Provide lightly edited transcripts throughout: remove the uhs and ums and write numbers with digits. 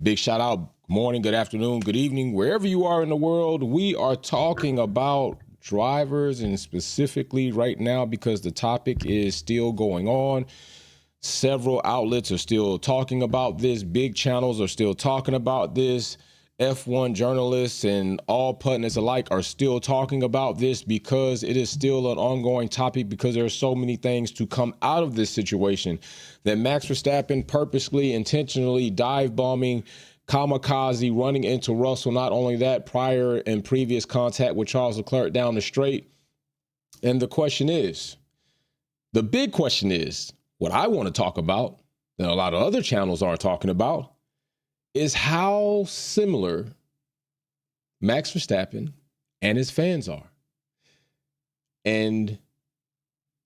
Big shout out, good morning, good afternoon, good evening, wherever you are in the world. We are talking about drivers, and specifically right now because the topic is still going on. Several outlets are still talking about this. Big channels are still talking about this. F1 journalists and all pundits alike are still talking about this because it is still an ongoing topic, because there are so many things to come out of this situation. That Max Verstappen purposely, intentionally dive bombing, kamikaze, running into Russell. Not only that, prior and previous contact with Charles Leclerc down the straight. And the big question is, what I want to talk about, that a lot of other channels aren't talking about, is how similar Max Verstappen and his fans are. And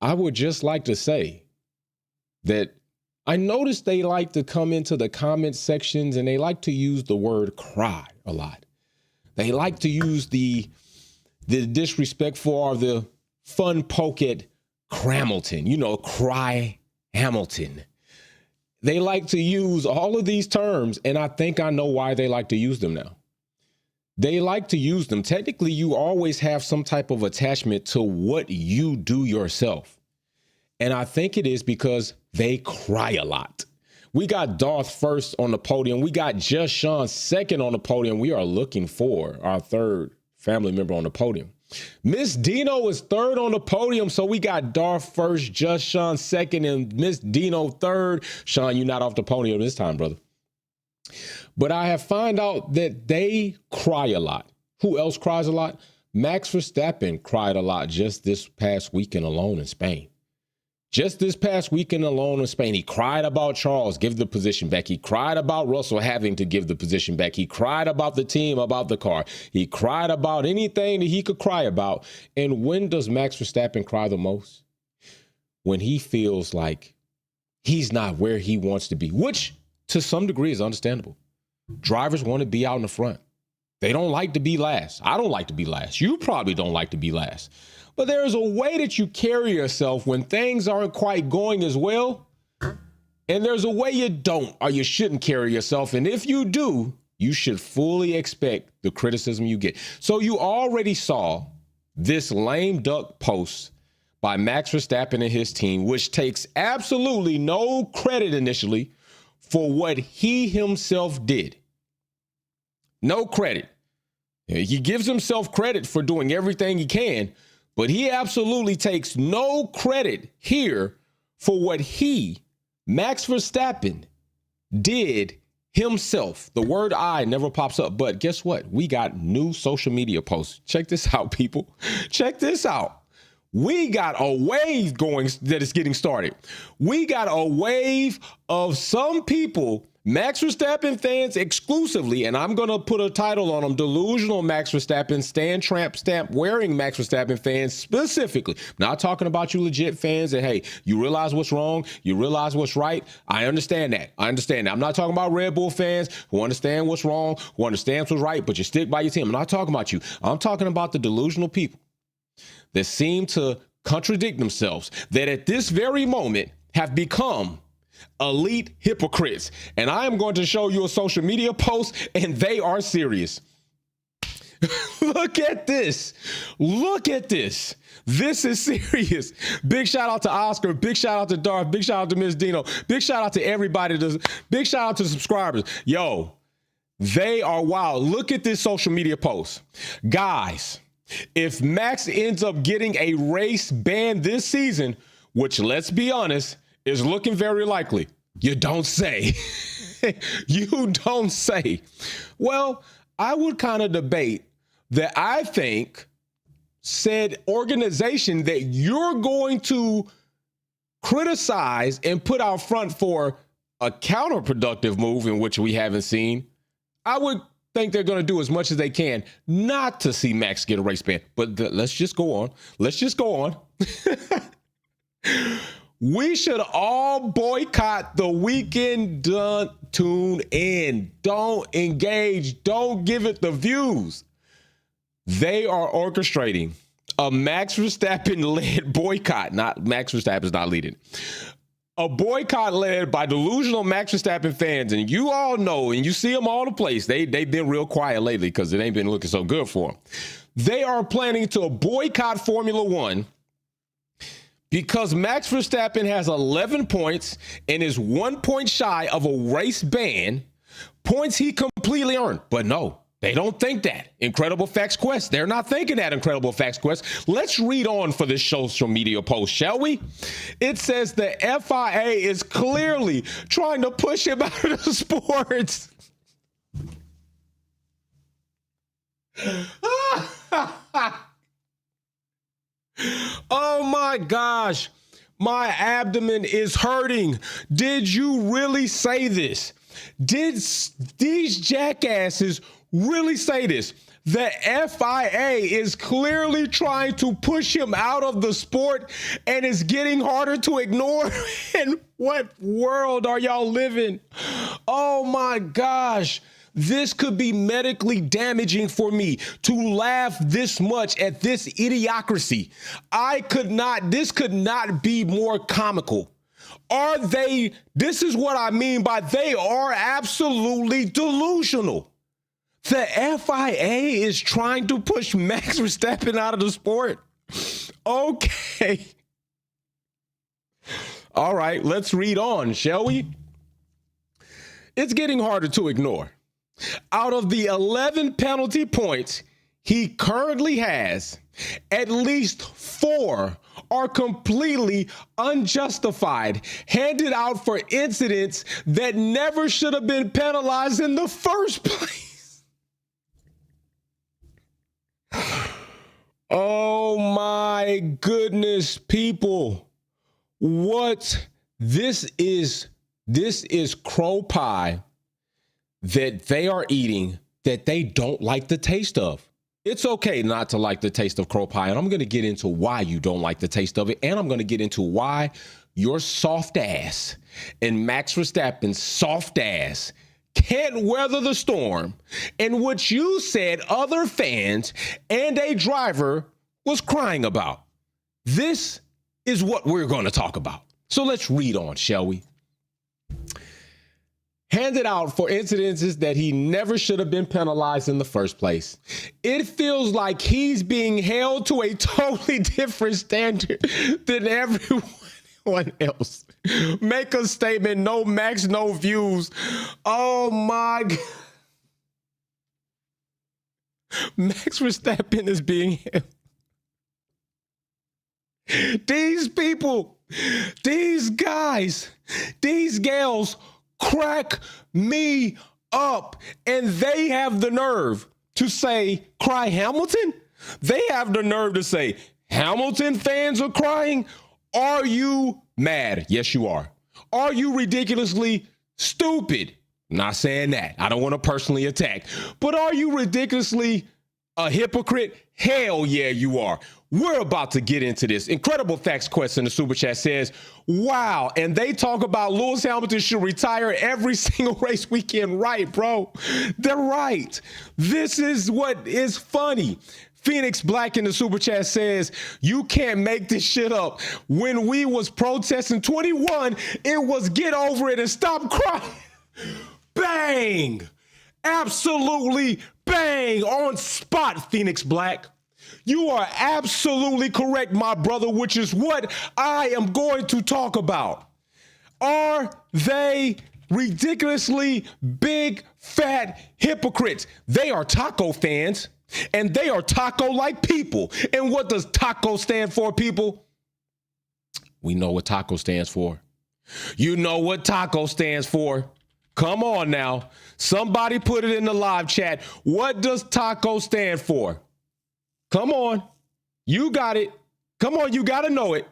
I would just like to say that I noticed they like to come into the comment sections and they like to use the word cry a lot. They like to use the disrespectful or the fun poke at Cramilton, cry Hamilton. They like to use all of these terms, and I think I know why they like to use them now. They like to use them. Technically, you always have some type of attachment to what you do yourself. And I think it is because they cry a lot. We got Darth first on the podium. We got Just Sean second on the podium. We are looking for our third family member on the podium. Miss Dino is third on the podium, so we got Darth first, Just Sean second, and Miss Dino third. Sean, you're not off the podium this time, brother. But I have found out that they cry a lot. Who else cries a lot? Max Verstappen cried a lot just this past weekend alone in Spain. Just this past weekend alone in Spain, he cried about Charles, give the position back. He cried about Russell having to give the position back. He cried about the team, about the car. He cried about anything that he could cry about. And when does Max Verstappen cry the most? When he feels like he's not where he wants to be, which to some degree is understandable. Drivers want to be out in the front. They don't like to be last. I don't like to be last. You probably don't like to be last. But there is a way that you carry yourself when things aren't quite going as well. And there's a way you don't or you shouldn't carry yourself. And if you do, you should fully expect the criticism you get. So you already saw this lame duck post by Max Verstappen and his team, which takes absolutely no credit initially for what he himself did. No credit. He gives himself credit for doing everything he can, but he absolutely takes no credit here for what he, Max Verstappen, did himself. The word I never pops up, but guess what? We got new social media posts. Check this out, people. Check this out. We got a wave going that is getting started. We got a wave of some people, Max Verstappen fans exclusively, and I'm going to put a title on them, delusional Max Verstappen, stand tramp stamp wearing Max Verstappen fans specifically. Not talking about you legit fans that, hey, you realize what's wrong, you realize what's right. I understand that. I'm not talking about Red Bull fans who understand what's wrong, who understands what's right, but you stick by your team. I'm not talking about you. I'm talking about the delusional people that seem to contradict themselves, that at this very moment have become elite hypocrites. And I am going to show you a social media post, and they are serious. Look at this. Look at this. This is serious. Big shout out to Oscar. Big shout out to Darth. Big shout out to Miss Dino. Big shout out to everybody. Big shout out to subscribers. Yo, they are wild. Look at this social media post. Guys, if Max ends up getting a race ban this season, which, let's be honest, is looking very likely. You don't say. You don't say. Well, I would kind of debate that I think said organization that you're going to criticize and put out front for a counterproductive move in which we haven't seen, I would think they're going to do as much as they can not to see Max get a race ban. But let's just go on. Let's just go on. We should all boycott the weekend. Don't tune in. Don't engage. Don't give it the views. They are orchestrating a Max Verstappen-led boycott. Not Max Verstappen's not leading. A boycott led by delusional Max Verstappen fans, and you all know, and you see them all the place. They've been real quiet lately because it ain't been looking so good for them. They are planning to boycott Formula One because Max Verstappen has 11 points and is 1 point shy of a race ban, points he completely earned. But no, they don't think that. Incredible Facts Quest, they're not thinking that, Incredible Facts Quest. Let's read on for this social media post, shall we? It says the FIA is clearly trying to push him out of the sports. Oh my gosh, my abdomen is hurting. Did you really say this? Did these jackasses really say this? The FIA is clearly trying to push him out of the sport and it's getting harder to ignore. In what world are y'all living? Oh my gosh. This could be medically damaging for me to laugh this much at this idiocracy. This could not be more comical. This is what I mean by they are absolutely delusional. The FIA is trying to push Max Verstappen out of the sport. Okay. All right, let's read on, shall we? It's getting harder to ignore. Out of the 11 penalty points he currently has, at least 4 are completely unjustified, handed out for incidents that never should have been penalized in the first place. Oh my goodness, people. This is crow pie that they are eating that they don't like the taste of. It's okay not to like the taste of crow pie, and I'm going to get into why you don't like the taste of it, and I'm going to get into why your soft ass and Max Verstappen's soft ass can't weather the storm, and what you said other fans and a driver was crying about. This is what we're going to talk about. So let's read on, shall we? Handed out for incidences that he never should have been penalized in the first place. It feels like he's being held to a totally different standard than everyone else. Make a statement, no Max, no views. Oh my God. Max Verstappen is being held. These people, these guys, these gals crack me up, and they have the nerve to say, cry Hamilton? They have the nerve to say, Hamilton fans are crying? Are you mad? Yes, you are. Are you ridiculously stupid? Not saying that. I don't want to personally attack. But are you ridiculously a hypocrite? Hell yeah, you are. We're about to get into this. Incredible Facts Quest in the Super Chat says, wow, and they talk about Lewis Hamilton should retire every single race weekend. Right, bro. They're right. This is what is funny. Phoenix Black in the Super Chat says, you can't make this shit up. When we was protesting 21, it was get over it and stop crying. Bang. Absolutely bang on spot, Phoenix Black. You are absolutely correct, my brother, which is what I am going to talk about. Are they ridiculously big, fat hypocrites? They are taco fans, and they are taco-like people. And what does taco stand for, people? We know what taco stands for. You know what taco stands for. Come on now. Somebody put it in the live chat. What does taco stand for? Come on. You got it. Come on, you got to know it.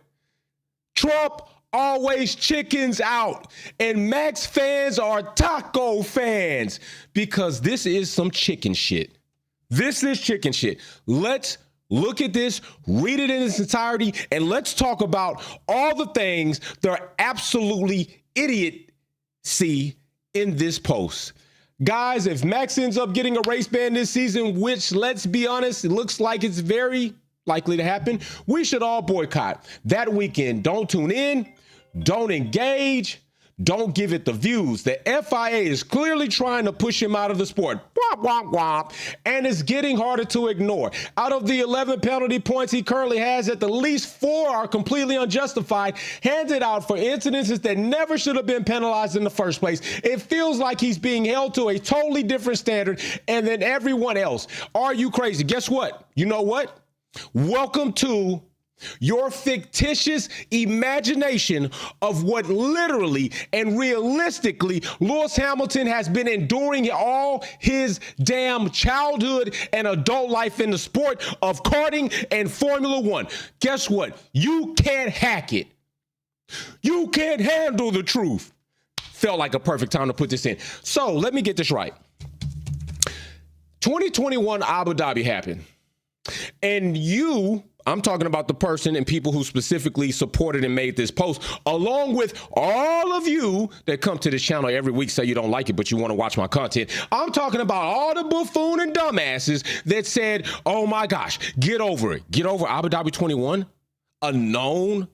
Trump always chickens out. And Max fans are taco fans because this is some chicken shit. This is chicken shit. Let's look at this, read it in its entirety, and let's talk about all the things that are absolutely idiocy in this post. Guys, if Max ends up getting a race ban this season, which, let's be honest, it looks like it's very likely to happen, we should all boycott that weekend. Don't tune in. don't engage, don't give it the views. The FIA is clearly trying to push him out of the sport. Womp, womp, womp. And it's getting harder to ignore. Out of the 11 penalty points he currently has, at the least 4 are completely unjustified, handed out for incidences that never should have been penalized in the first place. It feels like he's being held to a totally different standard and than everyone else. Are you crazy? Guess what? You know what? Welcome to your fictitious imagination of what literally and realistically Lewis Hamilton has been enduring all his damn childhood and adult life in the sport of karting and Formula One. Guess what? You can't hack it. You can't handle the truth. Felt like a perfect time to put this in. So let me get this right. 2021 Abu Dhabi happened. And I'm talking about the person and people who specifically supported and made this post, along with all of you that come to this channel every week, say you don't like it, but you want to watch my content. I'm talking about all the buffoon and dumbasses that said, oh my gosh, get over it. Get over Abu Dhabi 21, a known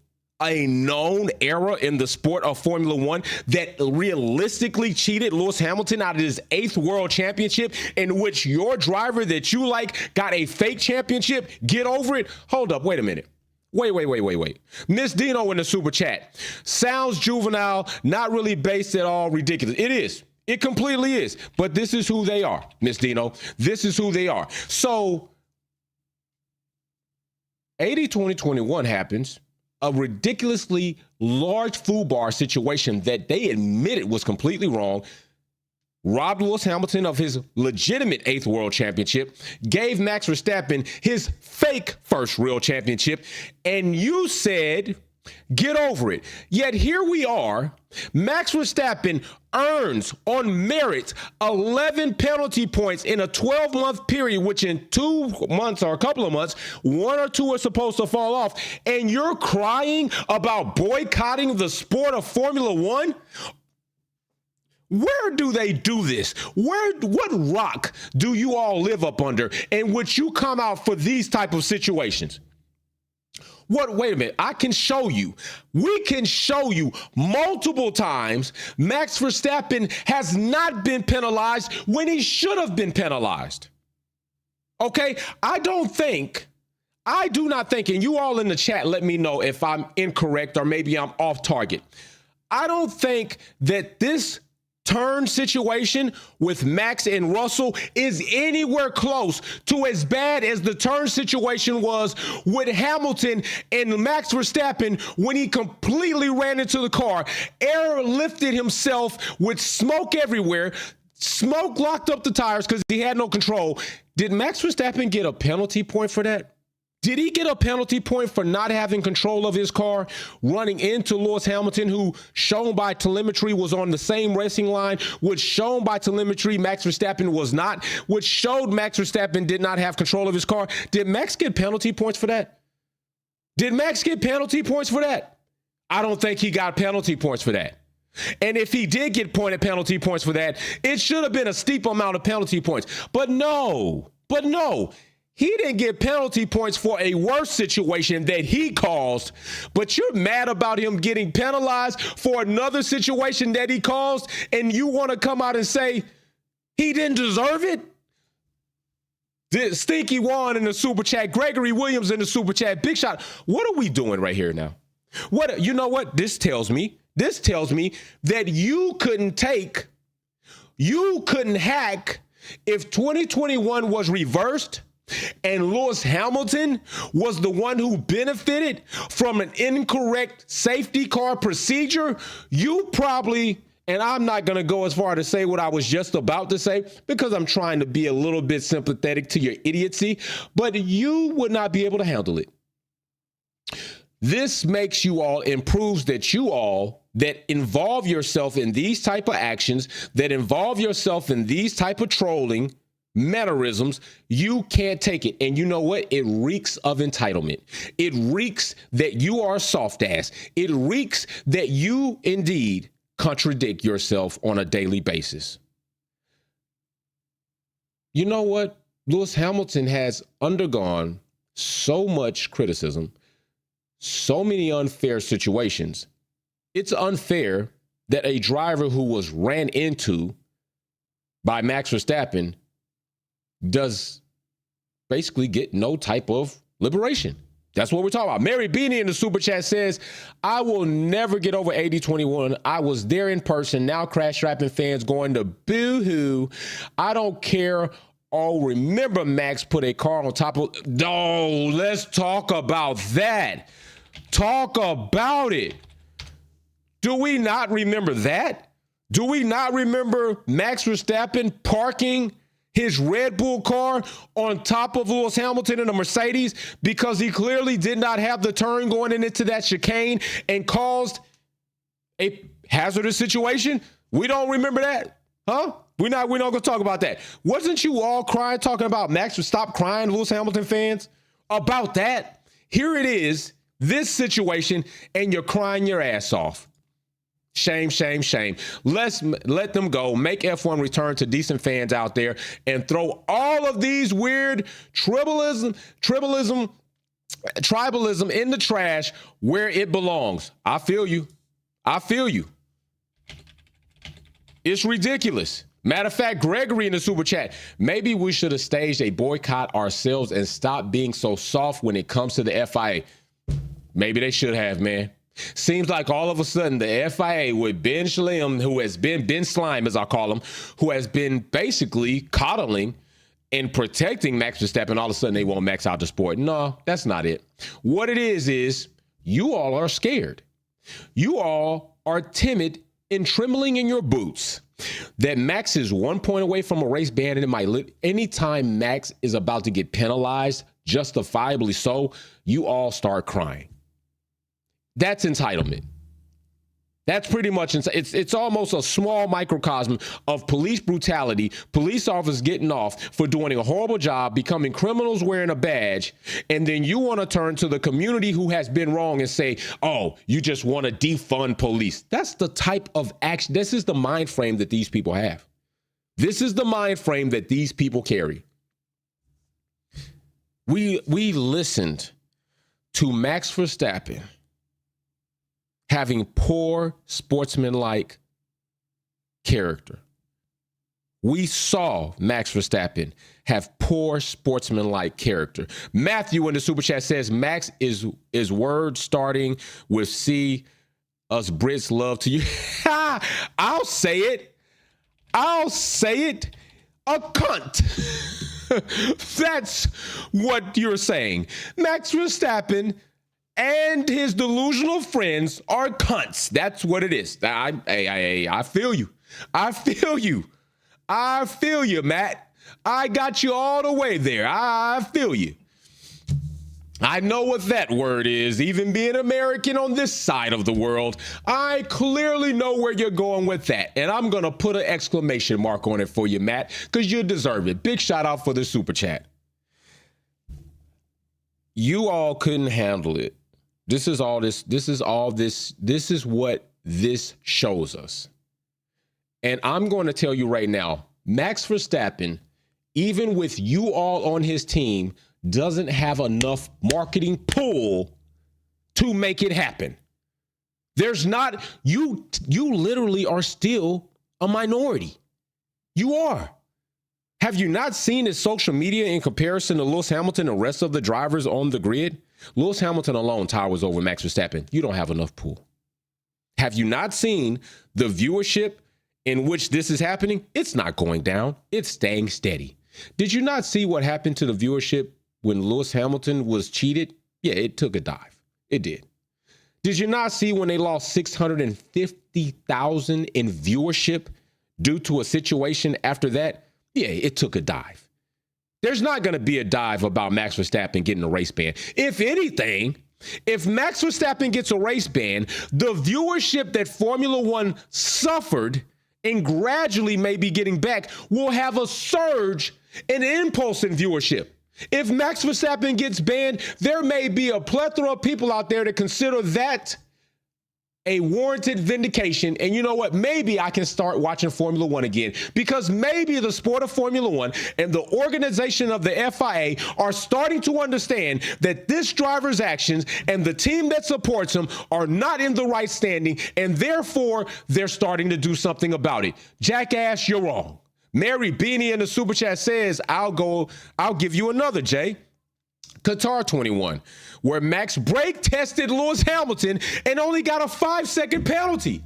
era in the sport of Formula One that realistically cheated Lewis Hamilton out of his 8th world championship, in which your driver that you like got a fake championship. Get over it. Hold up. Wait a minute. Wait. Miss Dino in the super chat. Sounds juvenile, not really based at all, ridiculous. It is. It completely is. But this is who they are, Miss Dino. This is who they are. So 2021 happens. A ridiculously large FUBAR situation that they admitted was completely wrong, robbed Lewis Hamilton of his legitimate 8th world championship, gave Max Verstappen his fake first real championship, and you said, get over it. Yet here we are. Max Verstappen earns on merit 11 penalty points in a 12-month period, which in 2 months or a couple of months, 1 or 2 are supposed to fall off. And you're crying about boycotting the sport of Formula One? Where do they do this? What rock do you all live up under in which you come out for these type of situations? Wait a minute. I can show you. We can show you multiple times Max Verstappen has not been penalized when he should have been penalized. Okay? I do not think, and you all in the chat, let me know if I'm incorrect or maybe I'm off target. I don't think that this turn situation with Max and Russell is anywhere close to as bad as the turn situation was with Hamilton and Max Verstappen when he completely ran into the car, airlifted himself with smoke everywhere, smoke locked up the tires because he had no control. Did Max Verstappen get a penalty point for that? Did he get a penalty point for not having control of his car, running into Lewis Hamilton, who, shown by telemetry, was on the same racing line, which, shown by telemetry, Max Verstappen was not, which showed Max Verstappen did not have control of his car? Did Max get penalty points for that? Did Max get penalty points for that? I don't think he got penalty points for that. And if he did get penalty points for that, it should have been a steep amount of penalty points. But no. He didn't get penalty points for a worse situation that he caused, but you're mad about him getting penalized for another situation that he caused, and you want to come out and say he didn't deserve it? Stinky Juan in the super chat, Gregory Williams in the super chat, Big Shot. What are we doing right here now? You know what this tells me? This tells me that you couldn't hack if 2021 was reversed and Lewis Hamilton was the one who benefited from an incorrect safety car procedure. You probably, and I'm not going to go as far to say what I was just about to say because I'm trying to be a little bit sympathetic to your idiocy, but you would not be able to handle it. This makes you all, improves that you all that involve yourself in these type of actions, that involve yourself in these type of trolling mannerisms, you can't take it. And you know what? It reeks of entitlement. It reeks that you are a soft ass. It reeks that you indeed contradict yourself on a daily basis. You know what? Lewis Hamilton has undergone so much criticism, so many unfair situations. it's unfair that a driver who was ran into by Max Verstappen does basically get no type of liberation. That's what we're talking about. Mary Beanie in the super chat says, I will never get over 80-21. I was there in person. Now crash rapping fans going to boo-hoo. I don't care. Oh, remember Max put a car on top of... No, let's talk about that. Talk about it. Do we not remember that? Do we not remember Max Verstappen parking his Red Bull car on top of Lewis Hamilton in a Mercedes because he clearly did not have the turn going into that chicane and caused a hazardous situation? We don't remember that, huh? We're not gonna talk about that. Wasn't you all crying, talking about Max? Stop crying, Lewis Hamilton fans, about that? Here it is, this situation, and you're crying your ass off. Shame, shame, shame. Let them go. Make F1 return to decent fans out there and throw all of these weird tribalism in the trash where it belongs. I feel you. It's ridiculous. Matter of fact, Gregory in the super chat, maybe we should have staged a boycott ourselves and stopped being so soft when it comes to the FIA. Maybe they should have, man. Seems like all of a sudden the FIA with Ben Slime, who has been Ben Slime, as I call him, who has been basically coddling and protecting Max Verstappen, all of a sudden they won't Max out the sport. No, that's not it. What it is you all are scared. You all are timid and trembling in your boots that Max is 1 point away from a race ban, and it might anytime Max is about to get penalized, justifiably so, you all start crying. That's entitlement. That's pretty much, it's almost a small microcosm of police brutality, police officers getting off for doing a horrible job, becoming criminals wearing a badge, and then you want to turn to the community who has been wrong and say, oh, you just want to defund police. That's the type of action. This is the mind frame that these people have. This is the mind frame that these people carry. We listened to Max Verstappen having poor sportsmanlike character. We saw Max Verstappen have poor sportsmanlike character. Matthew in the super chat says Max is word starting with C. Us Brits love to you. I'll say it. A cunt. That's what you're saying. Max Verstappen and his delusional friends are cunts. That's what it is. I feel you. I feel you, Matt. I got you all the way there. I feel you. I know what that word is. Even being American on this side of the world, I clearly know where you're going with that. And I'm going to put an exclamation mark on it for you, Matt, because you deserve it. Big shout out for the super chat. You all couldn't handle it. This is what this shows us. And I'm going to tell you right now, Max Verstappen, even with you all on his team, doesn't have enough marketing pull to make it happen. There's not, you literally are still a minority. You are. Have you not seen his social media in comparison to Lewis Hamilton and the rest of the drivers on the grid? Lewis Hamilton alone towers over Max Verstappen. You don't have enough pull. Have you not seen the viewership in which this is happening? It's not going down. It's staying steady. Did you not see what happened to the viewership when Lewis Hamilton was cheated? Yeah, it took a dive. It did. Did you not see when they lost 650,000 in viewership due to a situation after that? Yeah, it took a dive. There's not going to be a dive about Max Verstappen getting a race ban. If anything, if Max Verstappen gets a race ban, the viewership that Formula One suffered and gradually may be getting back will have a surge, an impulse in viewership. If Max Verstappen gets banned, there may be a plethora of people out there that consider that a warranted vindication. And you know what? Maybe I can start watching Formula One again, because maybe the sport of Formula One and the organization of the FIA are starting to understand that this driver's actions and the team that supports him are not in the right standing, and therefore they're starting to do something about it. Jackass, you're wrong. Mary Beanie in the super chat says, I'll give you another, Jay. Qatar 21, where Max brake tested Lewis Hamilton and only got a 5-second penalty.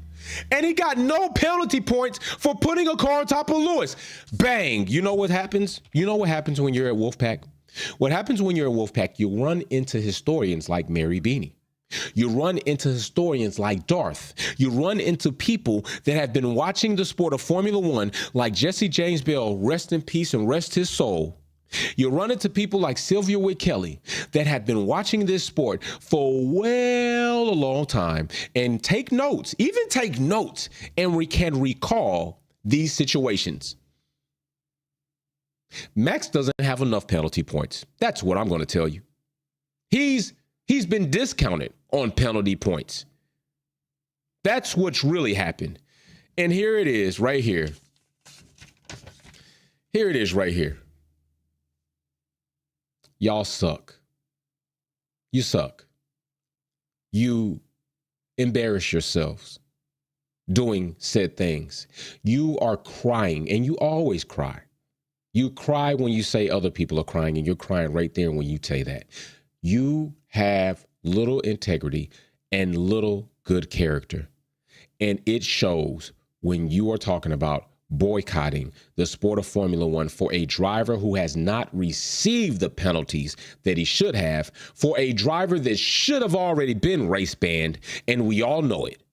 And he got no penalty points for putting a car on top of Lewis. Bang. You know what happens? You know what happens when you're at Wolfpack? What happens when you're at Wolfpack, you run into historians like Mary Beanie. You run into historians like Darth. You run into people that have been watching the sport of Formula One like Jesse James Bell, rest in peace and rest his soul. You run into people like Sylvia Witt Kelly that have been watching this sport for well a long time and take notes, even take notes, and we can recall these situations. Max doesn't have enough penalty points. That's what I'm going to tell you. He's been discounted on penalty points. That's what's really happened. And here it is right here. Here it is right here. Y'all suck. You suck. You embarrass yourselves doing said things. You are crying, and you always cry. You cry when you say other people are crying, and you're crying right there when you say that. You have little integrity and little good character. And it shows when you are talking about boycotting the sport of Formula One for a driver who has not received the penalties that he should have, for a driver that should have already been race banned, and we all know it.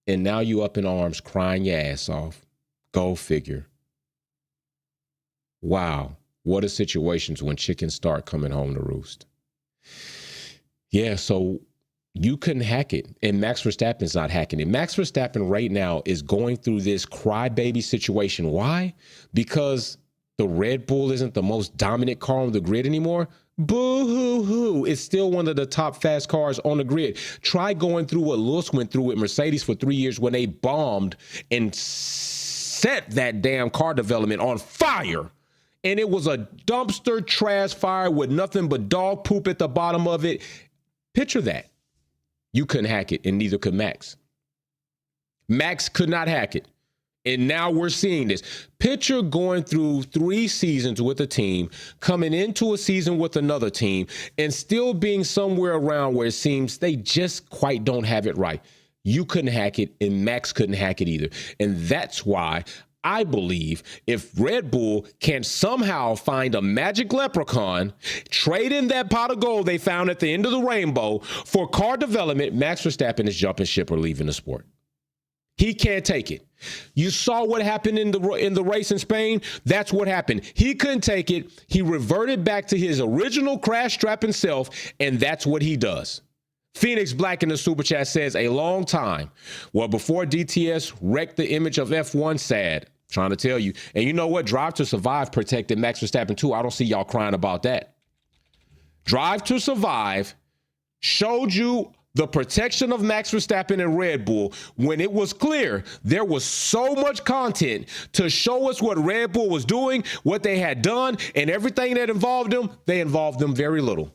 And now you up in arms crying your ass off. Go figure. Wow. What are situations when chickens start coming home to roost? Yeah, so you couldn't hack it, and Max Verstappen's not hacking it. Max Verstappen right now is going through this crybaby situation. Why? Because the Red Bull isn't the most dominant car on the grid anymore. Boo-hoo-hoo. It's still one of the top fast cars on the grid. Try going through what Lewis went through with Mercedes for 3 years when they bombed and set that damn car development on fire. And it was a dumpster trash fire with nothing but dog poop at the bottom of it. Picture that. You couldn't hack it, and neither could Max. Max could not hack it. And now we're seeing this. Picture going through 3 seasons with a team, coming into a season with another team, and still being somewhere around where it seems they just quite don't have it right. You couldn't hack it, and Max couldn't hack it either. And that's why I believe if Red Bull can somehow find a magic leprechaun, trade in that pot of gold they found at the end of the rainbow for car development, Max Verstappen is jumping ship or leaving the sport. He can't take it. You saw what happened in the race in Spain. That's what happened. He couldn't take it. He reverted back to his original crash strapping self, and that's what he does. Phoenix Black in the super chat says, a long time. Well, before DTS wrecked the image of F1, sad. Trying to tell you. And you know what? Drive to Survive protected Max Verstappen too. I don't see y'all crying about that. Drive to Survive showed you the protection of Max Verstappen and Red Bull when it was clear there was so much content to show us what Red Bull was doing, what they had done, and everything that involved them. They involved them very little.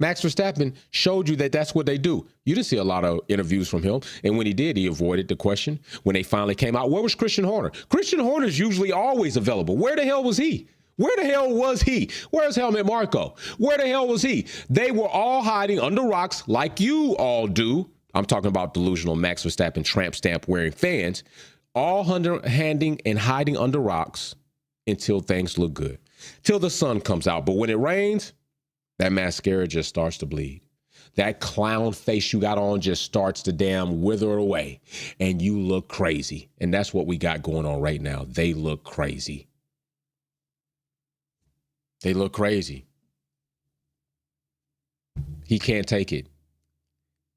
Max Verstappen showed you that that's what they do. You didn't see a lot of interviews from him. And when he did, he avoided the question. When they finally came out, where was Christian Horner? Christian Horner's usually always available. Where the hell was he? Where the hell was he? Where's Helmut Marko? Where the hell was he? They were all hiding under rocks like you all do. I'm talking about delusional Max Verstappen tramp stamp wearing fans, all handing and hiding under rocks until things look good, till the sun comes out. But when it rains, that mascara just starts to bleed. That clown face you got on just starts to damn wither away, and you look crazy. And that's what we got going on right now. They look crazy. They look crazy. He can't take it.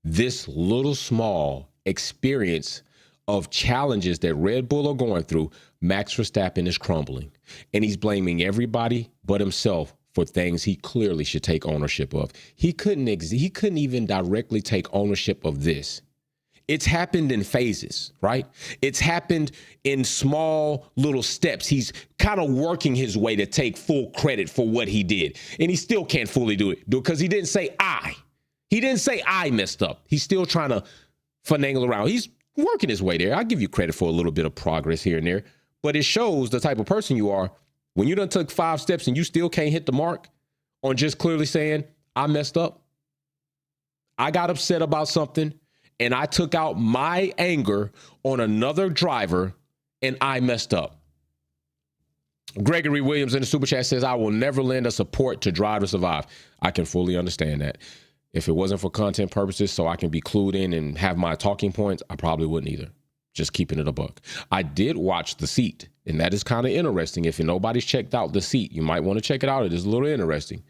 This little small experience of challenges that Red Bull are going through, Max Verstappen is crumbling. And he's blaming everybody but himself for things he clearly should take ownership of. He couldn't even directly take ownership of this. It's happened in phases, right? It's happened in small little steps. He's kind of working his way to take full credit for what he did. And he still can't fully do it because he didn't say I. He didn't say I messed up. He's still trying to finagle around. He's working his way there. I give you credit for a little bit of progress here and there, but it shows the type of person you are when you done took 5 steps and you still can't hit the mark on just clearly saying, I messed up. I got upset about something and I took out my anger on another driver and I messed up. Gregory Williams in the super chat says, I will never lend a support to Drive to Survive. I can fully understand that. If it wasn't for content purposes so I can be clued in and have my talking points, I probably wouldn't either. Just keeping it a buck. I did watch The Seat, and that is kind of interesting. If nobody's checked out The Seat, you might want to check it out. It is a little interesting.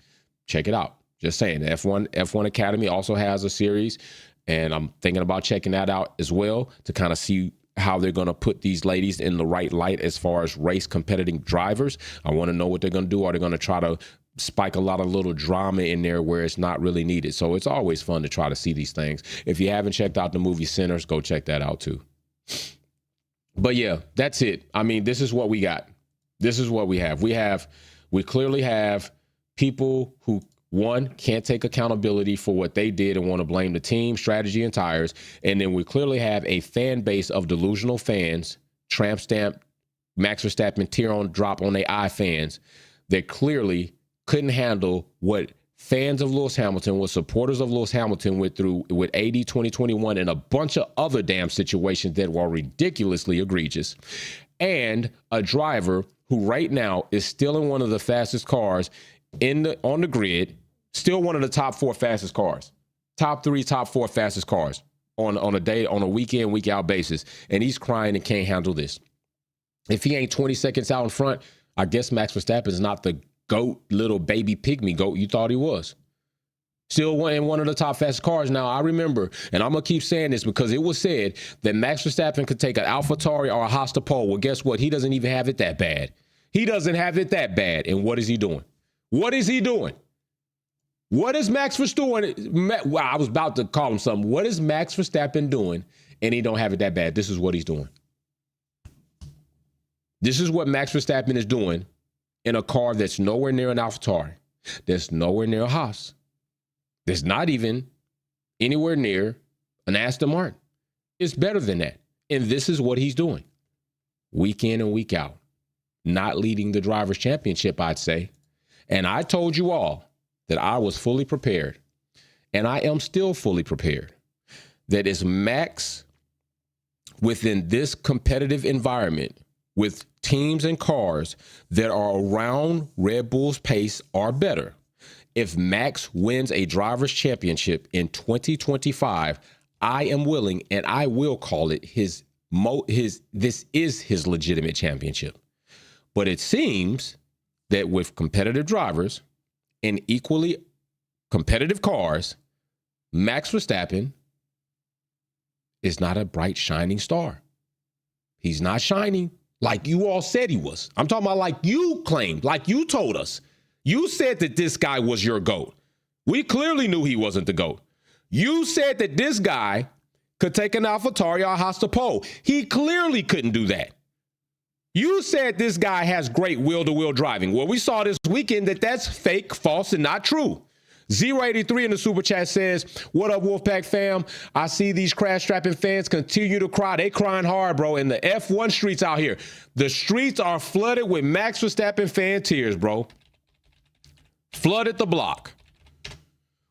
Check it out. Just saying. F1 Academy also has a series, and I'm thinking about checking that out as well to kind of see how they're going to put these ladies in the right light as far as race competing drivers. I want to know what they're going to do. Are they going to try to spike a lot of little drama in there where it's not really needed? So it's always fun to try to see these things. If you haven't checked out the movie Sinners, go check that out too. But yeah, that's it. I mean, this is what we got. This is what we have. We clearly have people who, one, can't take accountability for what they did and want to blame the team, strategy, and tires. And then we clearly have a fan base of delusional fans, tramp stamp, Max Verstappen, tear on drop on their eye fans that clearly couldn't handle what fans of Lewis Hamilton, what supporters of Lewis Hamilton went through with AD 2021 and a bunch of other damn situations that were ridiculously egregious, and a driver who right now is still in one of the fastest cars on the grid, still one of the top 4 fastest cars, top 3, top 4 fastest cars on a week in, week out basis, and he's crying and can't handle this. If he ain't 20 seconds out in front, I guess Max Verstappen is not the GOAT, little baby pygmy GOAT you thought he was. Still in one of the top fast cars. Now, I remember, and I'm going to keep saying this because it was said that Max Verstappen could take an AlphaTauri or a Haas to pole. Well, guess what? He doesn't even have it that bad. He doesn't have it that bad. And what is he doing? What is he doing? What is Max Verstappen? Wow, I was about to call him something. What is Max Verstappen doing? And he don't have it that bad. This is what he's doing. This is what Max Verstappen is doing in a car that's nowhere near an AlphaTauri, that's nowhere near a Haas, that's not even anywhere near an Aston Martin. It's better than that. And this is what he's doing week in and week out, not leading the Drivers' Championship, I'd say. And I told you all that I was fully prepared, and I am still fully prepared, that is Max within this competitive environment with teams and cars that are around Red Bull's pace are better. If Max wins a Drivers' Championship in 2025, I am willing and I will call it this is his legitimate championship. But it seems that with competitive drivers and equally competitive cars, Max Verstappen is not a bright, shining star. He's not shining like you all said he was. I'm talking about like you claimed, like you told us. You said that this guy was your GOAT. We clearly knew he wasn't the GOAT. You said that this guy could take an AlphaTauri or a Haas to pole. He clearly couldn't do that. You said this guy has great wheel-to-wheel driving. Well, we saw this weekend that that's fake, false, and not true. 083 in the super chat says, what up, Wolfpack fam? I see these crash-strapping fans continue to cry. They crying hard, bro, in the F1 streets out here. The streets are flooded with Max Verstappen fan tears, bro. Flooded the block.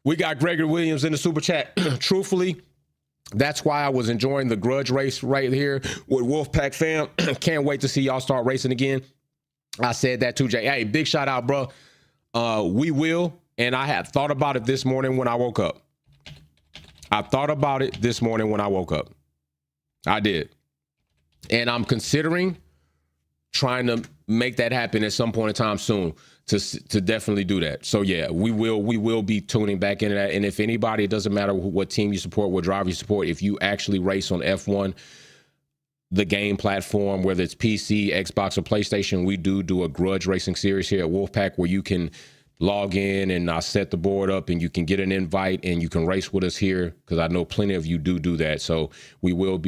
We got Gregory Williams in the super chat. Truthfully, that's why I was enjoying the grudge race right here with Wolfpack fam. Can't wait to see y'all start racing again. I said that too, Jay. Hey, big shout out, bro. We will. And I had thought about it this morning when I woke up. I thought about it this morning when I woke up. I did. And I'm considering trying to make that happen at some point in time soon to definitely do that. So yeah, we will be tuning back into that. And if anybody, it doesn't matter what team you support, what driver you support, if you actually race on F1, the game platform, whether it's PC, Xbox, or PlayStation, we do a grudge racing series here at Wolfpack where you can log in and I set the board up and you can get an invite and you can race with us here, because I know plenty of you do that. So I will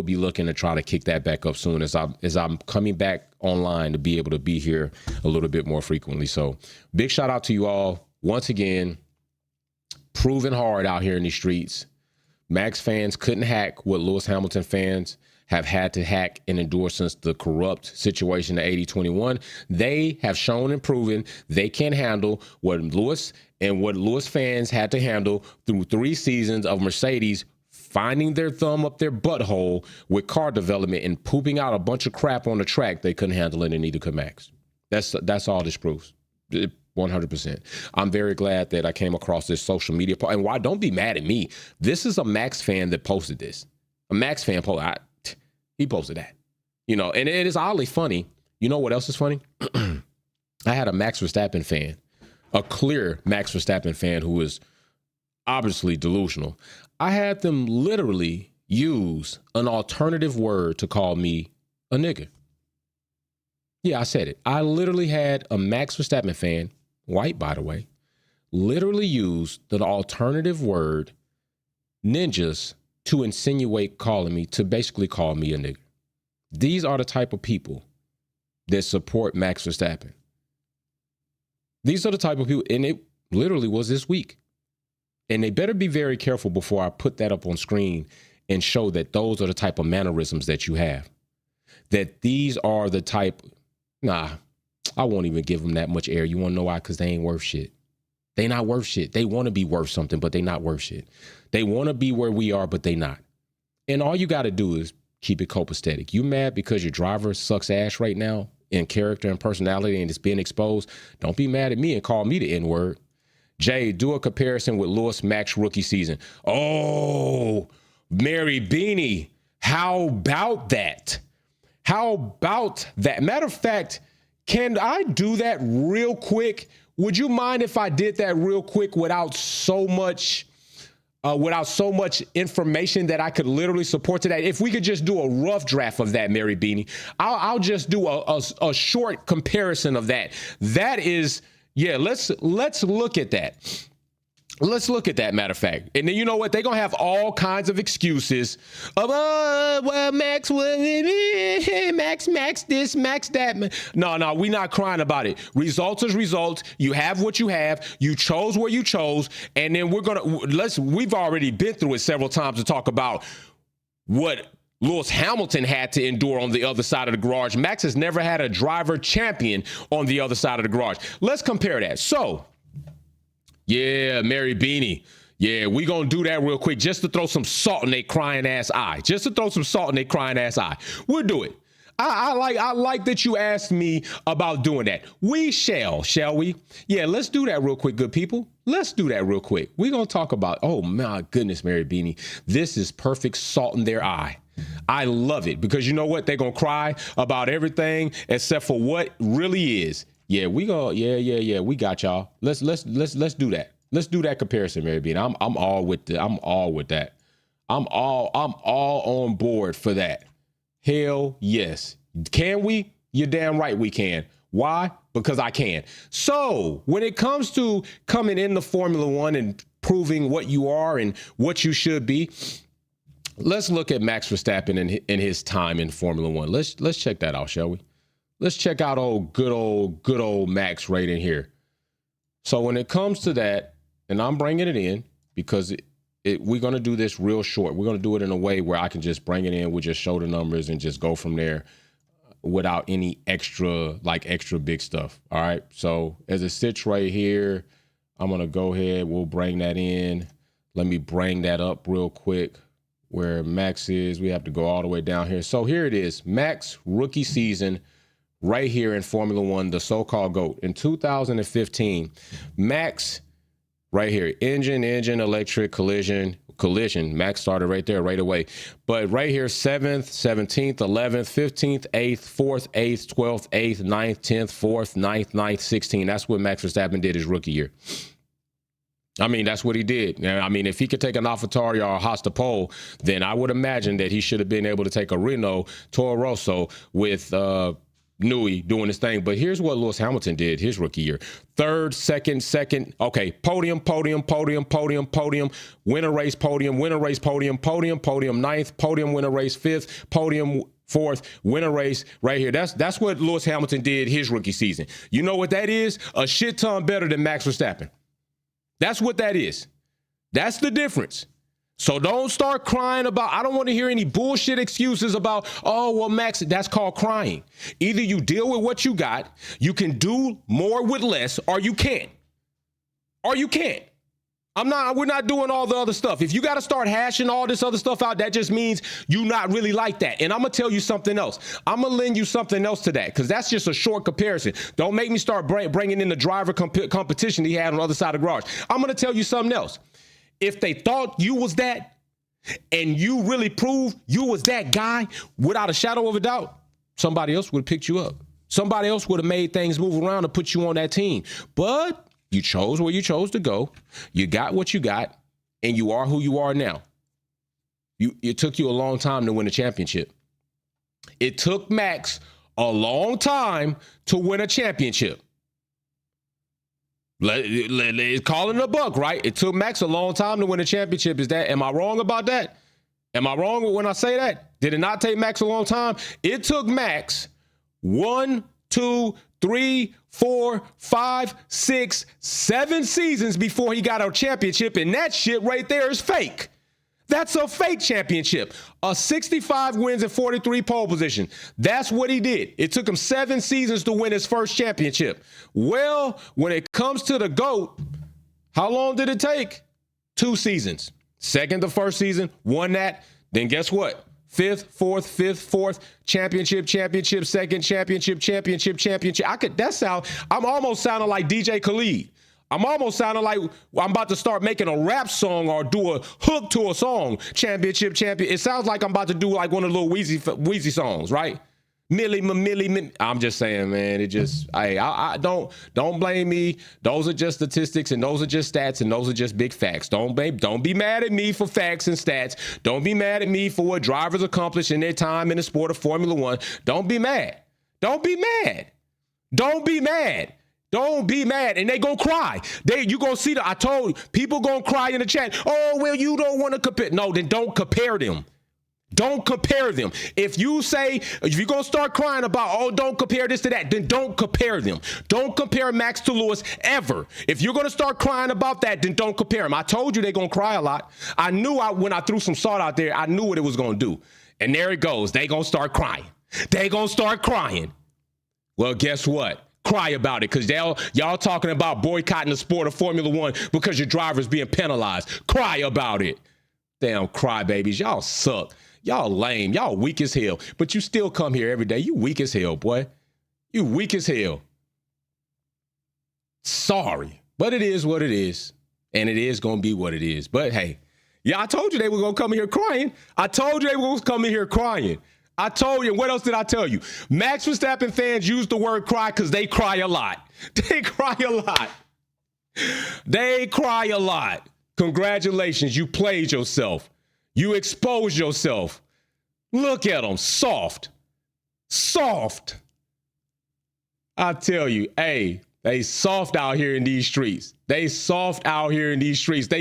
be looking to try to kick that back up soon as I'm coming back online to be able to be here a little bit more frequently. So big shout out to you all once again. Proving hard out here in these streets. Max fans couldn't hack what Lewis Hamilton fans have had to hack and endure since the corrupt situation of 80-21. They have shown and proven they can handle what Lewis fans had to handle through 3 seasons of Mercedes finding their thumb up their butthole with car development and pooping out a bunch of crap on the track. They couldn't handle it, and neither could Max. That's all this proves. 100%. I'm very glad that I came across this social media post. And why? Don't be mad at me. This is a Max fan that posted this. A Max fan posted. He posted that. And it is oddly funny. You know what else is funny? I had a Max Verstappen fan, a clear Max Verstappen fan who is obviously delusional. I had them literally use an alternative word to call me a nigger. Yeah, I said it. I literally had a Max Verstappen fan, white by the way, literally use the alternative word ninjas to insinuate basically call me a nigger. These are the type of people that support Max Verstappen. These are the type of people, and it literally was this week. And they better be very careful before I put that up on screen and show that those are the type of mannerisms that you have. That these are the type, I won't even give them that much air. You want to know why? Because they ain't worth shit. They not worth shit. They want to be worth something, but they not worth shit. They want to be where we are, but they not. And all you got to do is keep it copacetic. You mad because your driver sucks ass right now in character and personality and it's being exposed? Don't be mad at me and call me the N-word. Jay, do a comparison with Lewis Max rookie season. Oh, Mary Beanie, how about that? How about that? Matter of fact, can I do that real quick? Would you mind if I did that real quick without so much information that I could literally support to that? If we could just do a rough draft of that, Mary Beanie, I'll just do a short comparison of that. That is, yeah, let's look at that. Let's look at that, matter of fact. And then you know what? They're going to have all kinds of excuses of, Max this, Max that. No, we're not crying about it. Results is results. You have what you have. You chose where you chose. And then we've already been through it several times to talk about what Lewis Hamilton had to endure on the other side of the garage. Max has never had a driver champion on the other side of the garage. Let's compare that. So, yeah, Mary Beanie. Yeah, we gonna do that real quick just to throw some salt in their crying ass eye. We'll do it. I like that you asked me about doing that. We shall we? Yeah, let's do that real quick, good people. Let's do that real quick. We're gonna talk about, oh my goodness, Mary Beanie. This is perfect salt in their eye. I love it because you know what? They're gonna cry about everything except for what really is. Yeah, we got y'all. Let's do that. Let's do that comparison, Mary Bean. I'm all with that. I'm all on board for that. Hell yes. Can we? You're damn right we can. Why? Because I can. So when it comes to coming into Formula One and proving what you are and what you should be, let's look at Max Verstappen and his time in Formula One. Let's check that out, shall we? Let's check out good old Max right in here. So when it comes to that, and I'm bringing it in because we're going to do this real short. We're going to do it in a way where I can just bring it in. We'll just show the numbers and just go from there without any extra big stuff. All right. So as it sits right here, I'm going to go ahead. We'll bring that in. Let me bring that up real quick where Max is. We have to go all the way down here. So here it is. Max rookie season. Right here in Formula One, the so-called GOAT. In 2015, Max, right here, engine, electric, collision. Max started right there, right away. But right here, 7th, 17th, 11th, 15th, 8th, 4th, 8th, 12th, 8th, 9th, 10th, 4th, 9th, 9th, 16th. That's what Max Verstappen did his rookie year. I mean, that's what he did. I mean, if he could take an AlphaTauri or a Haas to pole, then I would imagine that he should have been able to take a Renault Toro Rosso with Newey doing his thing. But here's what Lewis Hamilton did his rookie year. Third, second. Okay, podium. Win a race, podium. Ninth, podium, win a race. Fifth, podium. Fourth, win a race right here. That's what Lewis Hamilton did his rookie season. You know what that is? A shit ton better than Max Verstappen. That's what that is. That's the difference. So don't start crying about, I don't want to hear any bullshit excuses about, oh, well, Max, that's called crying. Either you deal with what you got, you can do more with less, or you can't. We're not doing all the other stuff. If you got to start hashing all this other stuff out, that just means you not really like that. And I'm going to tell you something else. I'm going to lend you something else to that, because that's just a short comparison. Don't make me start bringing in the driver competition he had on the other side of the garage. I'm going to tell you something else. If they thought you was that, and you really proved you was that guy, without a shadow of a doubt, somebody else would have picked you up. Somebody else would have made things move around to put you on that team. But you chose where you chose to go. You got what you got, and you are who you are now. It took you a long time to win a championship. It took Max a long time to win a championship. Calling it a buck, right? It took Max a long time to win a championship. Am I wrong about that? Am I wrong when I say that? Did it not take Max a long time? It took Max 1, 2, 3, 4, 5, 6, 7 seasons before he got a championship, and that shit right there is fake. That's a fake championship. A 65 wins and 43 pole position. That's what he did. It took him 7 seasons to win his first championship. Well, when it comes to the GOAT, how long did it take? 2 seasons. Second, the first season, won that. Then guess what? Fifth, fourth, championship, second, championship. I'm almost sounding like DJ Khaled. I'm almost sounding like I'm about to start making a rap song or do a hook to a song. Championship. It sounds like I'm about to do like one of the little Weezy songs, right? Millie. I'm just saying, man. I don't blame me. Those are just statistics, and those are just stats, and those are just big facts. Don't be mad at me for facts and stats. Don't be mad at me for what drivers accomplish in their time in the sport of Formula One. Don't be mad. Don't be mad. And they gonna cry. You gonna see I told you, people gonna cry in the chat. Oh, well, you don't want to compare. No, then don't compare them. Don't compare them. If you're gonna start crying about, oh, don't compare this to that, then don't compare them. Don't compare Max to Lewis ever. If you're gonna start crying about that, then don't compare them. I told you they're gonna cry a lot. I knew when I threw some salt out there, I knew what it was gonna do. And there it goes. They gonna start crying. Well, guess what? Cry about it, because y'all talking about boycotting the sport of Formula One because your driver's being penalized. Cry about it. Damn crybabies. Y'all suck. Y'all lame. Y'all weak as hell. But you still come here every day. You weak as hell, boy. You weak as hell. Sorry. But it is what it is. And it is going to be what it is. But hey, yeah, I told you they were going to come in here crying. I told you, what else did I tell you? Max Verstappen fans use the word cry because they cry a lot. They cry a lot. Congratulations, you played yourself. You exposed yourself. Look at them, soft. I tell you, hey, they soft out here in these streets. They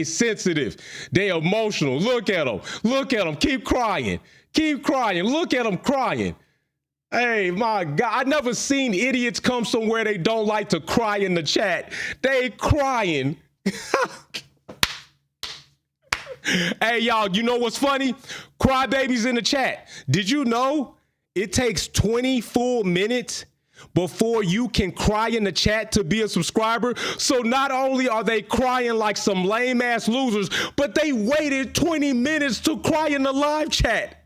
sensitive. They emotional. Look at them. Keep crying. Look at them crying. Hey, my God. I never seen idiots come somewhere they don't like to cry in the chat. They crying. Hey, y'all, you know what's funny? Crybabies in the chat. Did you know it takes 20 full minutes before you can cry in the chat to be a subscriber? So not only are they crying like some lame ass losers, but they waited 20 minutes to cry in the live chat.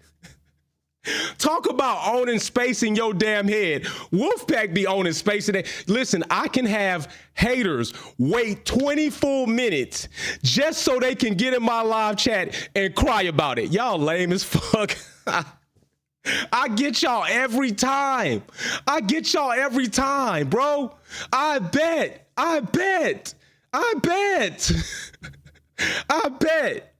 Talk about owning space in your damn head. Wolfpack be owning space in it. Listen, I can have haters wait 20 full minutes just so they can get in my live chat and cry about it. Y'all lame as fuck. I get y'all every time, bro. I bet.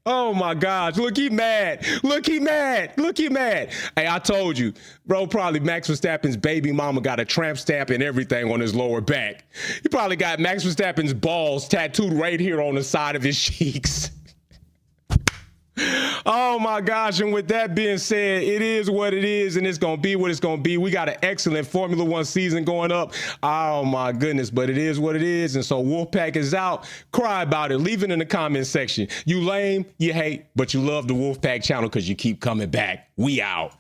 Oh my gosh. Look, he mad. Look, he mad. Look, he mad. Hey, I told you, bro, probably Max Verstappen's baby mama got a tramp stamp and everything on his lower back. He probably got Max Verstappen's balls tattooed right here on the side of his cheeks. Oh my gosh. And with that being said, it is what it is, and it's going to be what it's going to be. We got an excellent Formula One season going up. Oh my goodness, but it is what it is. And so Wolfpack is out. Cry about it. Leave it in the comment section. You lame, you hate, but you love the Wolfpack channel because you keep coming back. We out.